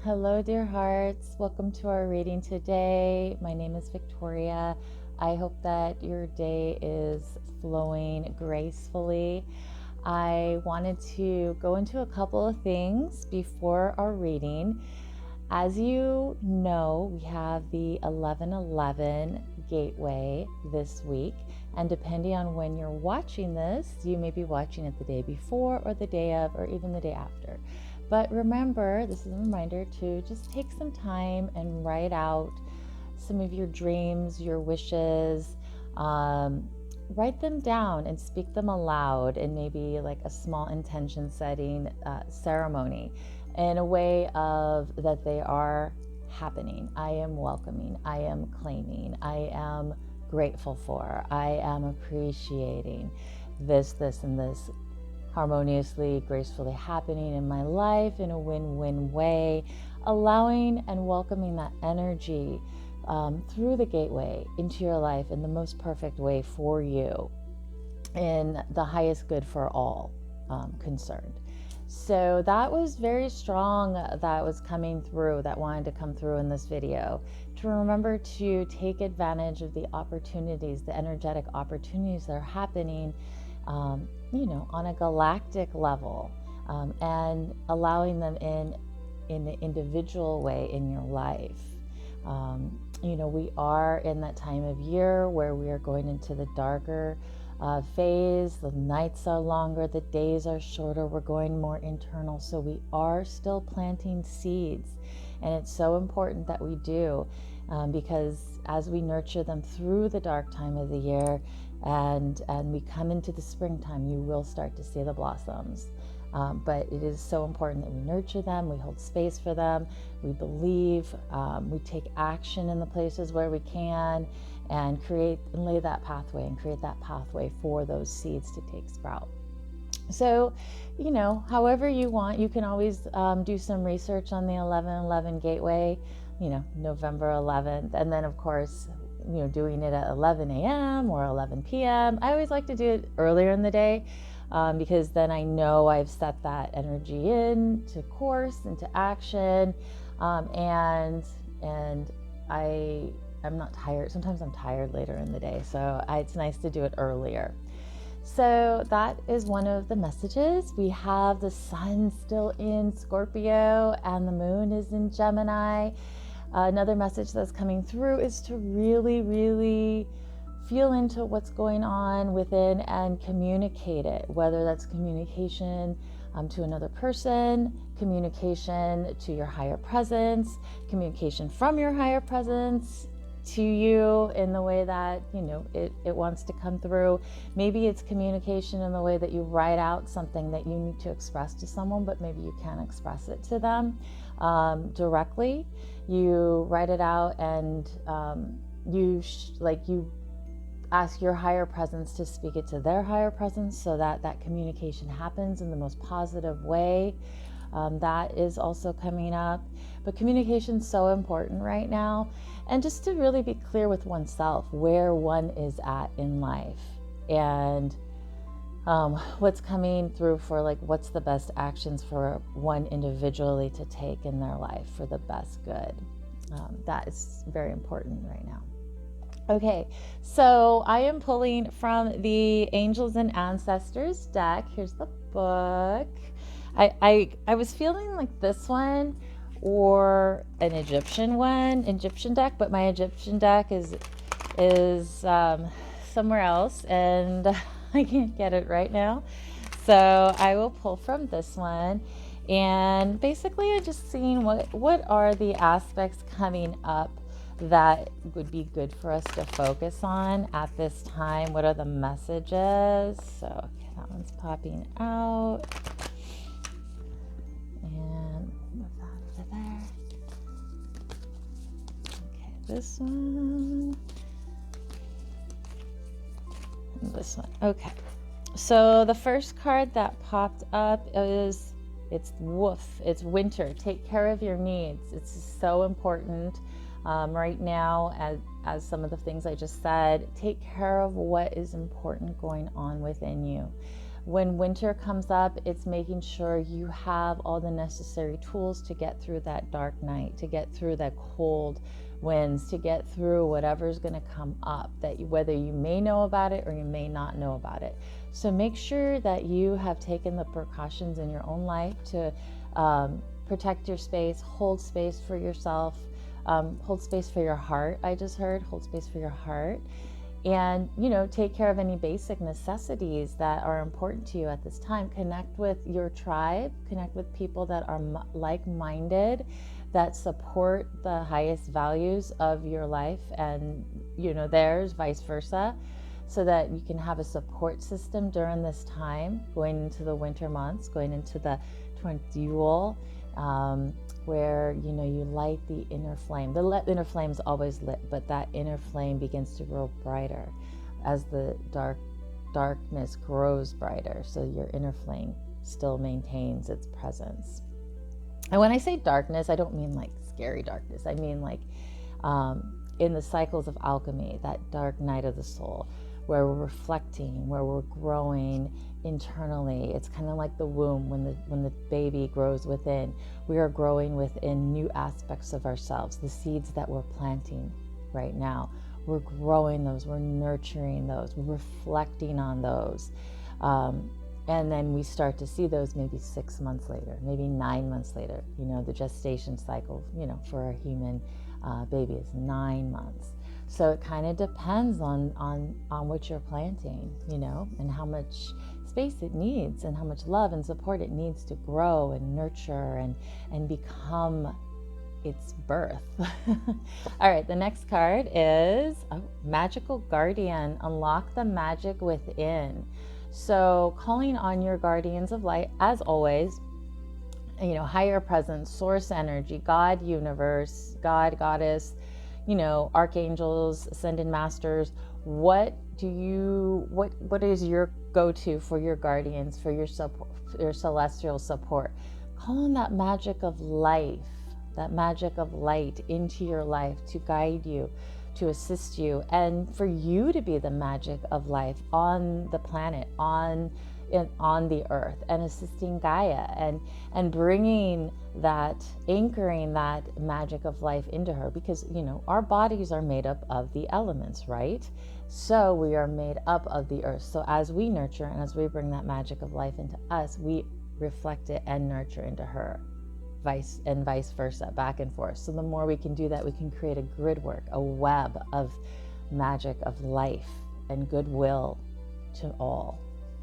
Hello, dear hearts. Welcome to our reading today. My name is Victoria. I hope that your day is flowing gracefully. I wanted to go into a couple of things before our reading. As you know, we have the 11:11 gateway this week, and depending on when you're watching this, you may be watching it the day before or the day of or even the day after. But remember, this is a reminder to just take some time and write out some of your dreams, your wishes. Write them down and speak them aloud in maybe like a small intention setting ceremony in a way of that they are happening. I am welcoming. I am claiming. I am grateful for. I am appreciating this, and this harmoniously, gracefully happening in my life in a win-win way, allowing and welcoming that energy through the gateway into your life in the most perfect way for you, in the highest good for all concerned. So that was very strong, that was coming through, that wanted to come through in this video, to remember to take advantage of the opportunities, the energetic opportunities that are happening on a galactic level, and allowing them in the individual way in your life. We are in that time of year where we are going into the darker phase. The nights are longer, the days are shorter, we're going more internal. So we are still planting seeds, and it's so important that we do, because as we nurture them through the dark time of the year, and we come into the springtime, you will start to see the blossoms. But it is so important that we nurture them, we hold space for them, we believe, we take action in the places where we can, and create and lay that pathway and create that pathway for those seeds to take sprout. So, however you want, you can always do some research on the 11:11 gateway, November 11th, and then of course, doing it at 11 a.m. or 11 p.m. I always like to do it earlier in the day, because then I know I've set that energy into course, into action, and I'm not tired. Sometimes I'm tired later in the day, so it's nice to do it earlier. So that is one of the messages. We have the sun still in Scorpio and the moon is in Gemini. Another message that's coming through is to really, really feel into what's going on within and communicate it, whether that's communication to another person, communication to your higher presence, communication from your higher presence to you in the way that it wants to come through. Maybe it's communication in the way that you write out something that you need to express to someone, but maybe you can't express it to them directly. You write it out, and you ask your higher presence to speak it to their higher presence, so that communication happens in the most positive way. That is also coming up. But communication is so important right now. And just to really be clear with oneself where one is at in life, and what's coming through for what's the best actions for one individually to take in their life for the best good. That is very important right now. Okay, so I am pulling from the Angels and Ancestors deck. Here's the book. I was feeling like this one or an Egyptian deck, but my Egyptian deck is somewhere else, and I can't get it right now. So I will pull from this one, and basically I'm just seeing what are the aspects coming up that would be good for us to focus on at this time. What are the messages? So okay, that one's popping out. And move that over there. Okay, this one. And this one. Okay. So the first card that popped up is, it's woof. It's winter. Take care of your needs. It's so important right now, as some of the things I just said. Take care of what is important going on within you. When winter comes up, it's making sure you have all the necessary tools to get through that dark night, to get through that cold winds, to get through whatever's going to come up, that whether you may know about it or you may not know about it. So make sure that you have taken the precautions in your own life to protect your space, hold space for yourself, hold space for your heart. I just heard hold space for your heart. And, take care of any basic necessities that are important to you at this time. Connect with your tribe, connect with people that are like-minded, that support the highest values of your life and, theirs, vice versa, so that you can have a support system during this time, going into the winter months, going into the Yule, where you light the inner flame. The inner flame is always lit, but that inner flame begins to grow brighter as the darkness grows brighter. So your inner flame still maintains its presence. And when I say darkness, I don't mean like scary darkness. I mean like in the cycles of alchemy, that dark night of the soul, where we're reflecting, where we're growing internally. It's kind of like the womb when the baby grows within. We are growing within new aspects of ourselves, the seeds that we're planting right now. We're growing those, we're nurturing those, we're reflecting on those. And then we start to see those maybe 6 months later, maybe 9 months later. The gestation cycle, for a human baby is 9 months. So it kind of depends on what you're planting, and how much space it needs and how much love and support it needs to grow and nurture and become its birth. All right, the next card is Magical Guardian. Unlock the magic within. So calling on your guardians of light, as always, higher presence, source energy, God, universe, God, goddess, archangels, ascended masters. What is your go-to for your guardians, for your support, your celestial support? Call on that magic of life, that magic of light into your life to guide you, to assist you, and for you to be the magic of life on the planet, on the earth, and assisting Gaia and bringing that, anchoring that magic of life into her, because our bodies are made up of the elements, right? So we are made up of the earth. So as we nurture and as we bring that magic of life into us, we reflect it and nurture into her, vice versa, back and forth. So the more we can do that, we can create a gridwork, a web of magic of life and goodwill to all.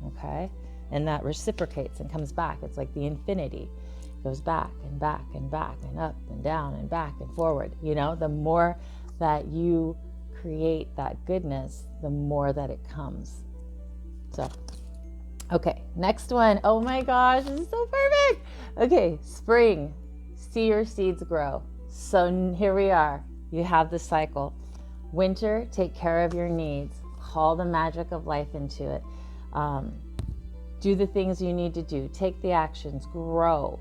Okay? And that reciprocates and comes back. It's like the infinity. It goes back and back and back and up and down and back and forward. The more that you create that goodness, the more that it comes. So, okay, next one. Oh my gosh, this is so perfect. Okay, spring. See your seeds grow. So here we are. You have the cycle. Winter, take care of your needs. Call the magic of life into it. Do the things you need to do. Take the actions. Grow.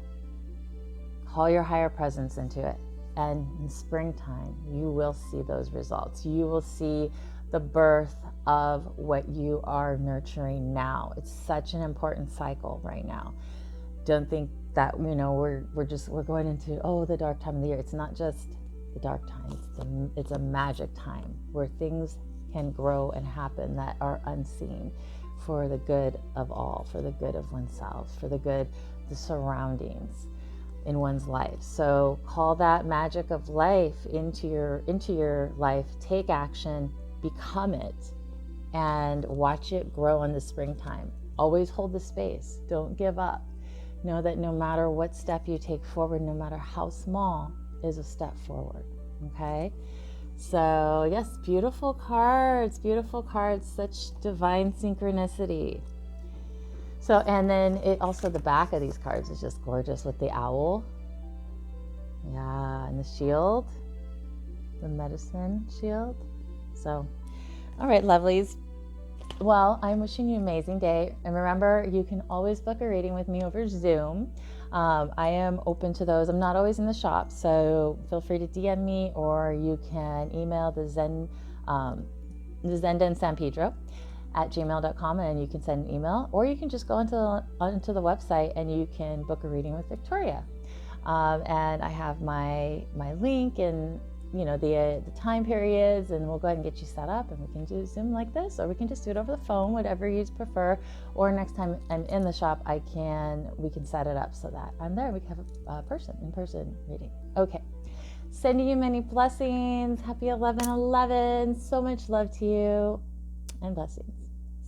Call your higher presence into it. And in springtime, you will see those results. You will see the birth of what you are nurturing now. It's such an important cycle right now. Don't think that, we're going into, the dark time of the year. It's not just the dark time. It's a magic time where things can grow and happen that are unseen for the good of all, for the good of oneself, for the good, the surroundings in one's life. So call that magic of life into your life. Take action, become it, and watch it grow in the springtime. Always hold the space. Don't give up. Know that no matter what step you take forward, no matter how small, is a step forward. Okay? So yes, beautiful cards, such divine synchronicity. So, and then the back of these cards is just gorgeous with the owl. Yeah, and the shield, the medicine shield. So, all right, lovelies. Well, I'm wishing you an amazing day. And remember, you can always book a reading with me over Zoom. I am open to those. I'm not always in the shop, so feel free to DM me, or you can email the Zenda in San Pedro. at gmail.com, and you can send an email, or you can just go onto the website and you can book a reading with Victoria. And I have my link and the time periods, and we'll go ahead and get you set up, and we can do Zoom like this, or we can just do it over the phone, whatever you prefer. Or next time I'm in the shop, we can set it up so that I'm there. We can have a in-person reading. Okay. Sending you many blessings. Happy 11/11. So much love to you and blessings.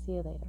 See you later.